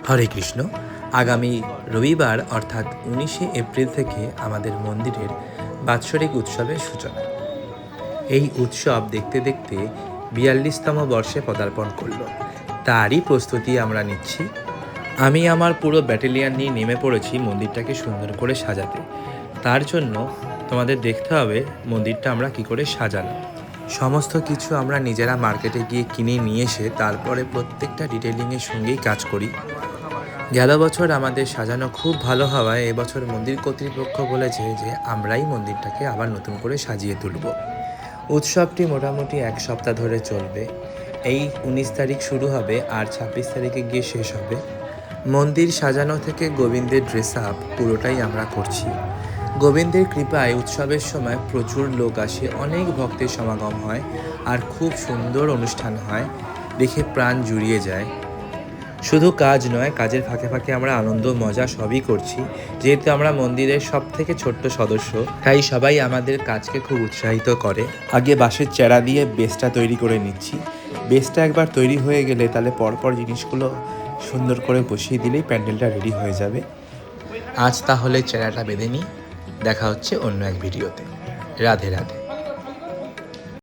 হরে কৃষ্ণ। আগামী রবিবার অর্থাৎ 19শে এপ্রিল থেকে আমাদের মন্দিরের বাৎসরিক উৎসবের সূচনা। এই উৎসব দেখতে দেখতে 42তম বর্ষে পদার্পণ করল। তারই প্রস্তুতি আমরা নিচ্ছি। আমি আমার পুরো ব্যাটালিয়ান নিয়ে নেমে পড়েছি মন্দিরটাকে সুন্দর করে সাজাতে। তার জন্য তোমাদের দেখতে হবে মন্দিরটা আমরা কি করে সাজানো। সমস্ত কিছু আমরা নিজেরা মার্কেটে গিয়ে কিনে নিয়ে এসে তারপরে প্রত্যেকটা ডিটেলিংয়ের সঙ্গেই কাজ করি। গেল বছর আমাদের সাজানো খুব ভালো হওয়ায় এবছর মন্দির কর্তৃপক্ষ বলেছে যে আমরাই মন্দিরটাকে আবার নতুন করে সাজিয়ে তুলব। উৎসবটি মোটামুটি 1 সপ্তাহ ধরে চলবে। এই 19 তারিখ শুরু হবে আর 26 তারিখে গিয়ে শেষ হবে। মন্দির সাজানো থেকে গোবিন্দের ড্রেস আপ পুরোটাই আমরা করছি। গোবিন্দের কৃপায় উৎসবের সময় প্রচুর লোক আসে, অনেক ভক্তের সমাগম হয় আর খুব সুন্দর অনুষ্ঠান হয়, দেখে প্রাণ জুড়িয়ে যায়। শুধু কাজ নয়, কাজের ফাঁকে ফাঁকে আমরা আনন্দ মজা সবই করছি। যেহেতু আমরা মন্দিরের সব থেকে ছোট্ট সদস্য, তাই সবাই আমাদের কাজকে খুব উৎসাহিত করে। আগে বাঁশের চেরা দিয়ে বেসটা তৈরি করে নিচ্ছি। বেসটা একবার তৈরি হয়ে গেলে তাহলে পরপর জিনিসগুলো সুন্দর করে বসিয়ে দিলেই প্যান্ডেলটা রেডি হয়ে যাবে। আজ তাহলে চেরাটা বেঁধে নিই। দেখা হচ্ছে অন্য এক ভিডিওতে। রাধে রাধে।